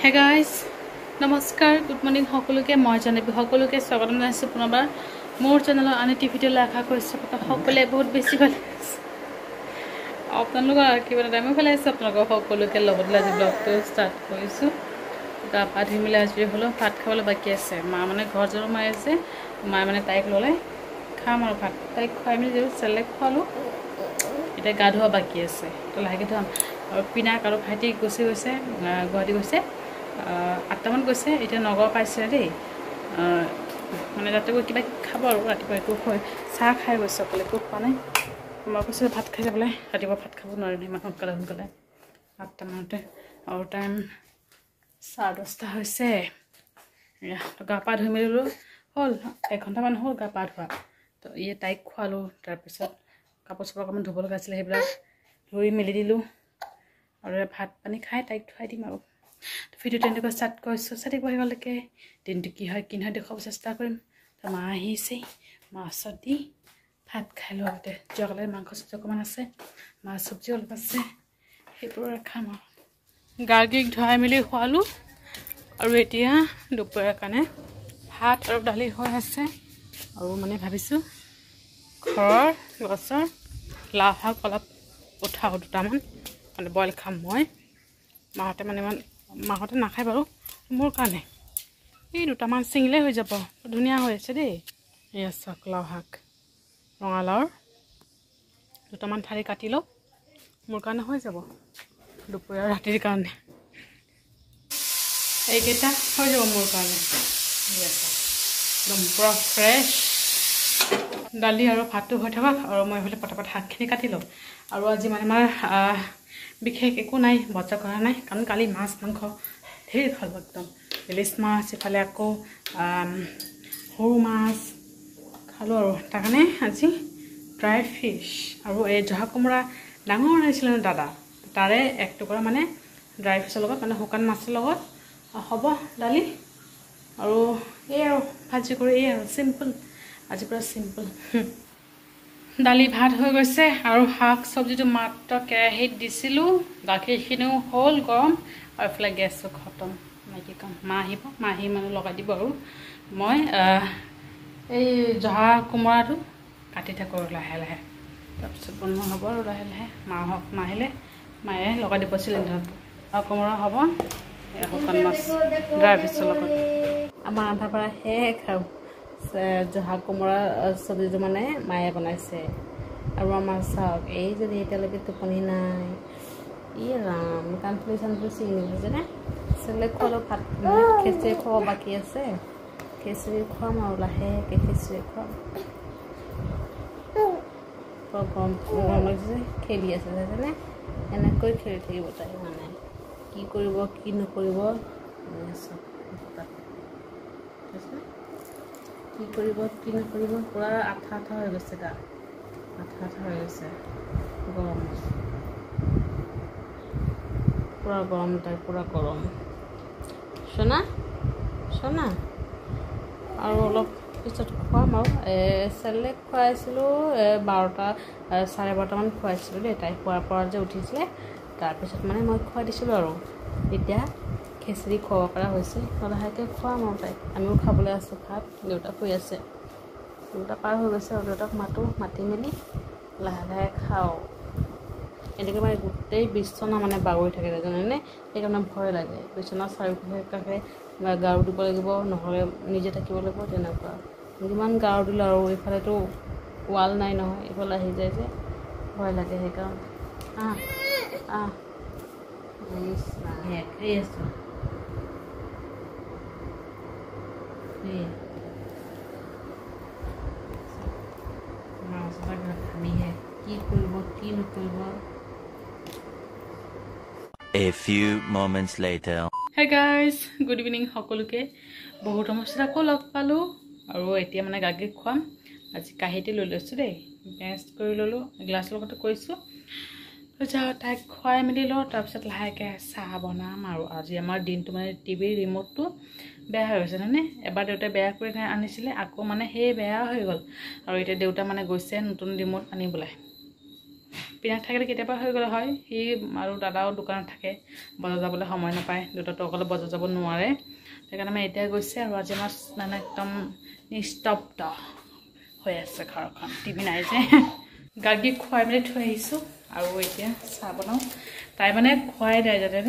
Hey guys, নমস্কাৰ good morning সকলোকে মই জানিবি সকলোকে স্বাগতম জনাইছো পুনৰবাৰ মোৰ চেনেলৰ আনটি ভিডিঅ' আশা কৰিছো সকলোৱে বহুত বেছি ভাল আপোনালোকৰ কিবা টাইমে ভাল আছে আপোনালোকৰ সকলোকে লগত আজি ব্লগটো ষ্টাৰ্ট কৰিছো গা পা ধুই মিলাই আজৰি হলো ভাত খাবলৈ বাকি আছে মা মানে ঘৰ জৰ মাই আছে মা মানে তাইক ললে খাম আৰু ভাত তাইক খুৱাই মিলি যে চেলেক খোৱালো এটা গা ধোৱা বাকি আছে তো লাহেকে ধুম আৰু পিনাক আৰু ভাইটি গুচি গৈছে গুৱাহাটী গৈছে 8টা মান গৈছে এতিয়া নগৰ পাইছে দেই মানে যাতে কিবা খাব আৰু ৰাতিপুৱা একো হয় চাহ খাই গৈছে অকলে একো খোৱা নাই মই কৈছোঁ ভাত খাই যাবলৈ ৰাতিপুৱা ভাত খাব নোৱাৰিম ইমান সোনকালে 8টা মানতে আৰু টাইম 10:30 হৈছে গা পা ধুই মেলিলোঁ হ'ল 1 ঘণ্টামান হ'ল গা পা ধোৱা তো ইয়ে তাইক খোৱালোঁ তাৰপিছত কাপোৰ চাপোৰ অকণমান ধুব লগা আছিলে সেইবিলাক ধুই মেলি দিলোঁ আৰু ভাত পানী খাই তাইক থুৱাই দিম আৰু ভিডিঅ'টো এনেকৈ ষ্টাৰ্ট কৰিছোঁ চাই বহিবলৈকে দিনটো কি হয় দেখুৱাব চেষ্টা কৰিম তো মা আহিছে মাছত দি ভাত খাই লওঁ আগতে যোৱাকালি মাংস চব্জি অকণমান আছে মাছ চব্জি অলপ আছে সেইবোৰ খাম আৰু গাৰ্গীক ধুৱাই মেলি খোৱালোঁ আৰু এতিয়া দুপৰীয়াৰ কাৰণে ভাত আৰু দালি হৈ আছে আৰু মানে ভাবিছোঁ ঘৰৰ গছৰ লাও শাক অলপ উঠাওঁ 2টামান মানে বইল খাম মই মাহঁতে মানে ইমান মাহঁতে নাখায় বাৰু মোৰ কাৰণে এই 2টামান ছিঙিলে হৈ যাব ধুনীয়া হৈ আছে দেই এয়া চাওক লাও শাক ৰঙালাওৰ 2টামান ঠাৰি কাটি লওঁ মোৰ কাৰণে হৈ যাব দুপৰীয়া ৰাতিৰ কাৰণে এইকেইটা হৈ যাব মোৰ কাৰণে একদম পুৰা ফ্ৰেছ দালি আৰু ভাতটো হৈ থাকক আৰু মই এইফালে পটাপট শাকখিনি কাটি লওঁ আৰু আজি মানে আমাৰ বিশেষ একো নাই বজাৰ কৰা নাই কাৰণ কালি মাছ মাংস ঢেৰ খালোঁ একদম ইলিচ মাছ ইফালে আকৌ সৰু মাছ খালোঁ আৰু তাৰ কাৰণে আজি ড্ৰাই ফিছ আৰু এই জহা কোমোৰা ডাঙৰ আনিছিলে দাদা তাৰে 1 টুকুৰা মানে ড্ৰাই ফিছৰ লগত মানে শুকান মাছৰ লগত হ'ব দালি আৰু এই আৰু ভাজি কৰি এই আৰু চিম্পল আজি পুৰা চিম্পল দালি ভাত হৈ গৈছে আৰু শাক চব্জিটো মাত্ৰ কেৰাহীত দিছিলোঁ গাখীৰখিনিও হ'ল গৰম আৰু এফালে গেছো খতম নাকি কাম মা আহিব মা আহি মানে লগাই দিব আৰু মই এই জহা কোমোৰাটো কাটি থাকোঁ লাহে লাহে তাৰপিছত বনোৱা হ'ব আৰু লাহে লাহে মা আহিলে মায়ে লগাই দিব চিলিণ্ডাৰত আৰু কোমোৰা হ'ব শুকান মাছ ড্ৰাই ফিছৰ লগত আমাৰ আধাৰ পৰা সেয়ে খাওঁ জহা কোমোৰা চব্জিটো মানে মায়ে বনাইছে আৰু আমাৰ চাওক এই যদি এতিয়ালৈকে টোপনি নাই ই ৰাম কাণফুলি চানফুলি ছিঙি নিবজেনে চেলেক খোৱালোঁ ভাত খিচিৰি খোৱা বাকী আছে খিচিৰি খুৱাম আৰু লাহেকৈ খিচিৰি খুৱাম গৰম লাগিছে খেলি আছে যেনে এনেকৈ খেলি থাকিব তাই মানে কি কৰিব কি নকৰিব কি কৰিব কি নকৰিব পুৰা আঠা হৈ গৈছে গা আঠা হৈ গৈছে গৰম পুৰা গৰম তাই পুৰা গৰম সোনা আৰু অলপ পিছত খুৱাম আৰু চেলেক খুৱাইছিলোঁ 12টা 12:30মান খুৱাইছিলোঁ দেই তাই খোৱাৰ পৰা যে উঠিছিলে তাৰপিছত মানে মই খুৱাই দিছিলোঁ আৰু এতিয়া খিচিৰি খুৱাব পৰা হৈছে লাহেকৈ খুৱাম আৰু তাইক আমিও খাবলৈ আছোঁ ভাত দেউতা শুই আছে 2টা পাৰ হৈ গৈছে আৰু দেউতাক মাতি মেলি লাহে লাহে খাওঁ এনেকৈ মানে গোটেই বিচনা মানে বাগৰি থাকে জানেনে সেইকাৰণে ভয় লাগে বিচনা চাৰিওকাষে গাৰু দিব লাগিব নহ'লে নিজে থাকিব লাগিব তেনেকুৱা যিমান গাৰু দিলোঁ আৰু এইফালেতো ৱাল নাই নহয় এইফালে আহি যায় যে ভয় লাগে সেইকাৰণে খাই আছোঁ খামিহে কি কৰিব কি নকৰিব A few moments later. Hey guys, good evening সকলোকে বহুত সমস্যা আকৌ লগ পালোঁ আৰু এতিয়া মানে গাখীৰ খুৱাম আজি কাঁহীতে লৈ লৈছোঁ দেই বেষ্ট কৰি ল'লোঁ গ্লাছৰ লগতে কৰিছোঁ যাওঁ তাইক খুৱাই মেলি লওঁ তাৰপিছত লাহেকৈ চাহ বনাম আৰু আজি আমাৰ দিনটো মানে টিভিৰ ৰিম'টটো বেয়া হৈ গৈছে মানে এবাৰ দেউতাই বেয়া কৰি আনিছিলে আকৌ মানে সেই বেয়া হৈ গ'ল আৰু এতিয়া দেউতা মানে গৈছে নতুন ৰিম'ট আনিবলৈ পিনাক থাকিলে কেতিয়াবা হৈ গ'লে হয় সি আৰু দাদাও দোকানত থাকে বজাৰ যাবলৈ সময় নাপায় দুটাতো অকলে বজাৰ যাব নোৱাৰে সেইকাৰণে মানে এতিয়া গৈছে আৰু আজি আমাৰ মানে একদম নিস্তব্ধ হৈ আছে ঘৰখন টিভি নাই যে গাৰ্গীক খুৱাই মেলি থৈ আহিছোঁ আৰু এতিয়া চাহ বনাওঁ তাই মানে খুৱাই নাই যাতে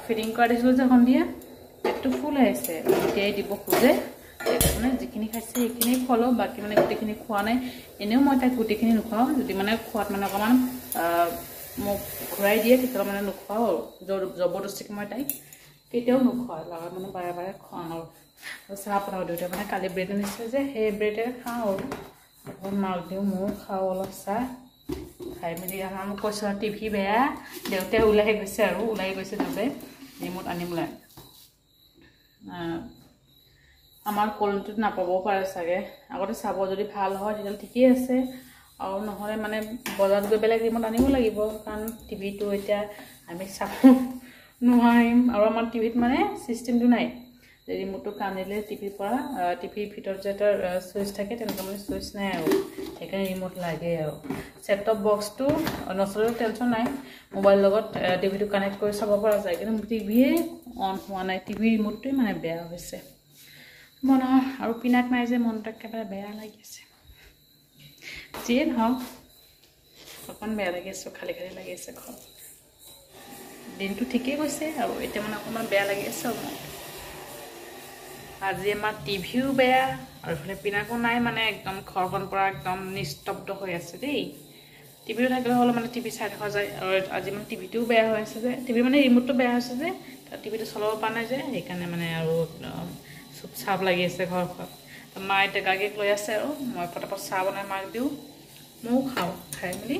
ফিডিং কৰা দিছিলোঁ যে সন্ধিয়া পেটটো ফুল আহিছে এতিয়াই দিব খোজে মানে যিখিনি খাইছে সেইখিনি খোৱালোঁ বাকী মানে গোটেইখিনি খোৱা নাই এনেও মই তাইক গোটেইখিনি নোখোৱাওঁ যদি মানে খোৱাত মানে অকণমান মোক ঘূৰাই দিয়ে তেতিয়াহ'লে মানে নোখোৱাওঁ আৰু জবৰদস্তিকৈ মই তাইক কেতিয়াও নোখোৱাওঁ লগত মানে বাৰে বাৰে খুৱাওঁ আৰু চাহ বনাওঁ দেউতাই মানে কালি ব্ৰেড আনিছে যে সেই ব্ৰেডে খাওঁ আৰু মাক দিওঁ ময়ো খাওঁ অলপ চাহ খাই মেলি আমাৰ মোক কৈছোঁ আৰু টিভি বেয়া দেউতাই ওলাই গৈছে আৰু ওলাই গৈছে দেউতাই ৰিম'ট আনিবলৈ আমাৰ কলনীটোত নাপাবও পাৰে চাগে আগতে চাব যদি ভাল হয় তেতিয়াহ'লে ঠিকেই আছে আৰু নহ'লে মানে বজাৰত গৈ বেলেগ ৰিম'ট আনিব লাগিব কাৰণ টিভিটো এতিয়া আমি চাব নোৱাৰিম আৰু আমাৰ টিভিত মানে ছিষ্টেমটো নাই ৰিম'টটো কানিলে টিভিৰ পৰা টিভিৰ ভিতৰত যে এটা ছুইচ থাকে তেনেকুৱা মানে ছুইচ নাই আৰু সেইকাৰণে ৰিম'ট লাগে আৰু ছেট টপ বক্সটো নচলেও টেনশ্যন নাই মোবাইলৰ লগত টিভিটো কানেক্ট কৰি চাব পৰা যায় কিন্তু টিভিয়ে অন হোৱা নাই টিভিৰ ৰিম'টটোৱে মানে বেয়া হৈছে বনাওঁ আৰু পিনাক নাই যে মনটো একেবাৰে বেয়া লাগি আছে যিয়ে নহওক অকণমান বেয়া লাগি আছে খালী খালী লাগি আছে ঘৰত দিনটো ঠিকেই গৈছে আৰু এতিয়া মানে অকণমান বেয়া লাগি আছে আৰু আজি আমাৰ টিভিও বেয়া আৰু এইফালে পিনাকো নাই মানে একদম ঘৰখন পৰা একদম নিস্তব্ধ হৈ আছে দেই টিভিটো থাকিলে হ'লে মানে টিভি চাই থকা যায় আৰু আজি মানে টিভিটোও বেয়া হৈ আছে যে টিভি মানে ৰিম'টটো বেয়া হৈছে যে টিভিটো চলাব পৰা নাই যে সেইকাৰণে মানে আৰু চুপ চাপ লাগি আছে ঘৰখন মা এতিয়া গাৰ্গীক লৈ আছে আৰু মই পটাপট চাহ বনাই মাক দিওঁ ময়ো খাওঁ খাই মেলি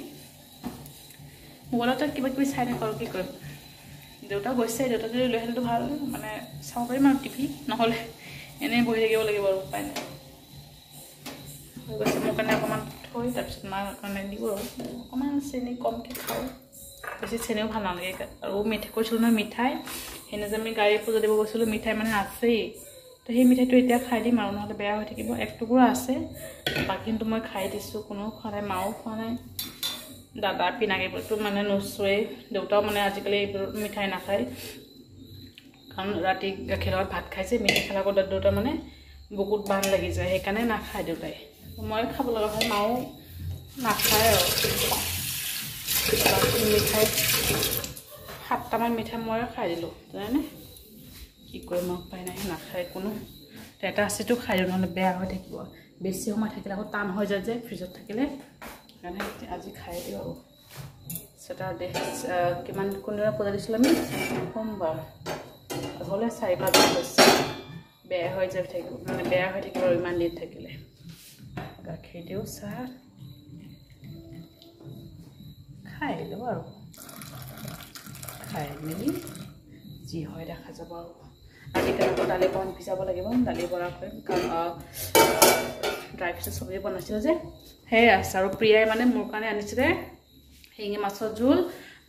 মোবাইলতে কিবা কিবি চাই থাকোঁ আৰু কি কৰিম দেউতা গৈছে দেউতা যদি লৈ আহিলেতো ভাল মানে চাব পাৰিম আৰু টিভি নহ'লে এনেই বহি থাকিব লাগিব আৰু উপায় নাই হৈ গৈছে মোৰ কাৰণে অকণমান থৈ তাৰপিছত মাৰ কাৰণে দিব আৰু অকণমান চেনি কমকৈ খাওঁ বেছি চেনিও ভাল নালাগে আৰু মিঠাই কৈছিলোঁ নহয় মিঠাই সেইদিনা যে আমি গাড়ী পূজা দিব গৈছিলোঁ মিঠাই মানে আছেই তো সেই মিঠাইটো এতিয়া খাই দিম আৰু নহ'লে বেয়া হৈ থাকিব এক টুকুৰা আছে বাকীটো মই খাই দিছোঁ কোনেও খোৱা নাই মাও খোৱা নাই দাদা পিনাকিবোৰতো মানে নোচোৱেই দেউতাও মানে আজিকালি এইবোৰ মিঠাই নাখায় কাৰণ ৰাতি গাখীৰ লগত ভাত খাইছে মিঠাই খালে আকৌ দেউতা মানে বুকুত বান লাগি যায় সেইকাৰণে নাখায় দেউতাই মই খাব লগা হয় মাও নাখায় আৰু মিঠাই 7টামান মিঠাই মই খাই দিলোঁ জানেনে কি কৰিম আৰু উপায় নাই নাখায় কোনো এটা আছেতো খাই দিওঁ নহ'লে বেয়া হৈ থাকিব বেছি সময় থাকিলে আকৌ টান হৈ যায় যে ফ্ৰিজত থাকিলে সেইকাৰণে আজি খাই দিওঁ আৰু ছেটাৰডে কিমান কোনদিনা পূজা দিছিলোঁ আমি সোমবাৰ হ'লে 4-5 দিন হৈছে বেয়া হৈ যায় থাকিব মানে বেয়া হৈ থাকিব আৰু ইমান দিন থাকিলে গাখীৰ দিওঁ চাহ খাই দিলোঁ আৰু খাই মেলি যি হয় দেখা যাব আৰু আজিকালি আকৌ দালি বন ভিজাব লাগিব দালি বৰা কৰিম কাৰণ ড্ৰাই ফ্ৰুটৰ চব্জি বনাইছিলোঁ যে সেয়ে আছে আৰু প্ৰিয়াই মানে মোৰ কাৰণে আনিছিলে শিঙি মাছৰ জোল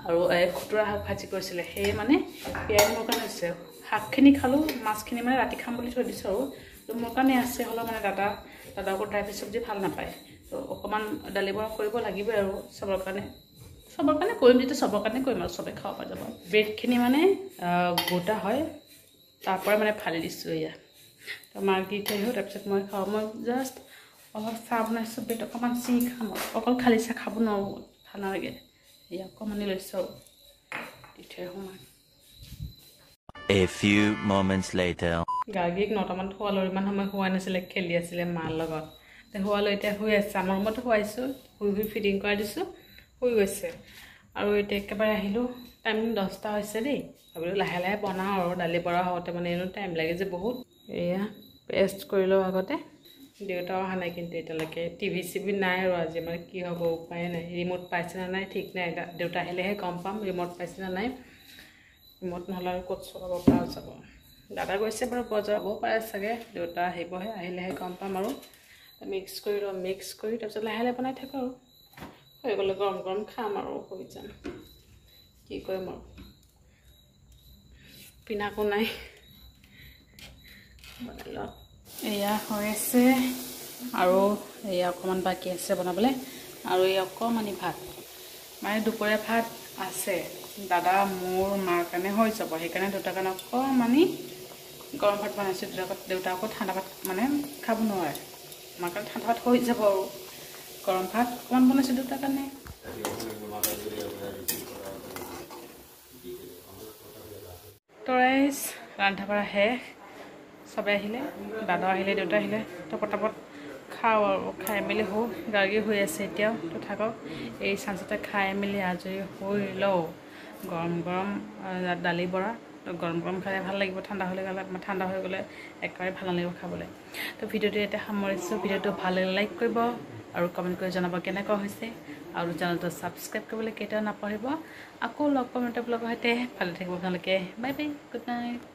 আৰু খুতুৰা শাক ভাজি কৰিছিলে সেয়ে মানে প্ৰিয়াই মোৰ কাৰণে আছে শাকখিনি খালোঁ মাছখিনি মানে ৰাতি খাম বুলি থৈ দিছোঁ আৰু তো মোৰ কাৰণে আছে হ'লেও মানে দাদাকো ড্ৰাই ফ্ৰুট চব্জি ভাল নাপায় তো অকণমান দালি বৰা কৰিব লাগিবই আৰু চবৰ কাৰণে কৰিম যেতিয়া চবৰ কাৰণে কৰিম আৰু চবে খাব পৰা যাব ব্ৰেডখিনি মানে গোটা হয় তাৰপৰা মানে ফালি দিছোঁ এয়া তো মাক দি থৈ আহিব তাৰপিছত মই খাওঁ মই জাষ্ট অলপ চাহ বনাইছোঁ ব্ৰেড অকণমান চি খাম অকল খালী চাহ খাব নোৱাৰোঁ ভাল নালাগে এয়া অকণমানি লৈছোঁ আৰু দি থৈ আহোঁ মাক A few moments later. গাৰ্গীক 9টামান খোৱালোঁ ইমান সময় শুৱাই নাছিলে খেলি আছিলে মাৰ লগত শুৱালোঁ এতিয়া শুই আছে আমাৰ ৰুমতো শুৱাইছোঁ শুই ফিডিং কৰাই দিছোঁ শুই গৈছে আৰু এতিয়া একেবাৰে আহিলোঁ টাইম 10টা হৈছে দেই ভাবিলোঁ লাহে লাহে বনাওঁ আৰু দালি বৰা হওঁতে মানে এনেও টাইম লাগে যে বহুত এয়া পেষ্ট কৰি লওঁ আগতে দেউতাও অহা নাই কিন্তু এতিয়ালৈকে টিভি চিভি নাই আৰু আজি মানে কি হ'ব উপায় নাই ৰিম'ট পাইছে নে নাই ঠিক নাই দেউতা আহিলেহে গম পাম ৰিম'ট পাইছে নে নাই ৰিম'ট নহ'লে আৰু ক'ত চলাব পৰা যাব দাদা গৈছে বাৰু বজাৰ যাবও পাৰে চাগে দেউতা আহিবহে আহিলেহে গম পাম আৰু মিক্স কৰি লওঁ মিক্স কৰি তাৰপিছত লাহে লাহে বনাই থাকোঁ আৰু হৈ গ'লে গৰম গৰম খাম আৰু হৈ যাম কি কৰিম আৰু পিনাকো নাই বনাই লওঁ এয়া হৈ আছে আৰু এয়া অকণমান বাকী আছে বনাবলৈ আৰু এই অকণমানি ভাত মানে দুপৰীয়া ভাত আছে দাদা মোৰ মাৰ কাৰণে হৈ যাব সেইকাৰণে দুটাৰ কাৰণে অকণমানি গৰম ভাত বনাইছোঁ দেউতা আকৌ ঠাণ্ডা ভাত মানে খাব নোৱাৰে মাৰ কাৰণে ঠাণ্ডা ভাত হৈ যাব আৰু গৰম ভাত অকণমান বনাইছোঁ দুটাৰ কাৰণে তৰাইজ ৰন্ধা বঢ়া শেষ চবে আহিলে দাদা আহিলে দেউতা আহিলে তো পটাপট খাওঁ আৰু খাই মেলি হওঁ গাৰ্গী হৈ আছে এতিয়াও তো থাকক এই চাঞ্চতে খাই মেলি আজৰি হৈ লওঁ গৰম গৰম দালি বৰা তো গৰম গৰম খালে ভাল লাগিব ঠাণ্ডা হৈ গ'লে একেবাৰে ভাল নালাগিব খাবলৈ তো ভিডিঅ'টো এতিয়া সামৰিছোঁ ভিডিঅ'টো ভাল লাগিলে লাইক কৰিব আৰু কমেণ্ট কৰি জনাব কেনেকুৱা হৈছে আৰু চেনেলটো ছাবস্ক্ৰাইব কৰিবলৈ কেতিয়াও নাপাহৰিব আকৌ লগ পাম এটা ব্লগৰ সৈতে ভালে থাকিব আপোনালোকে বাই বাই গুড নাইট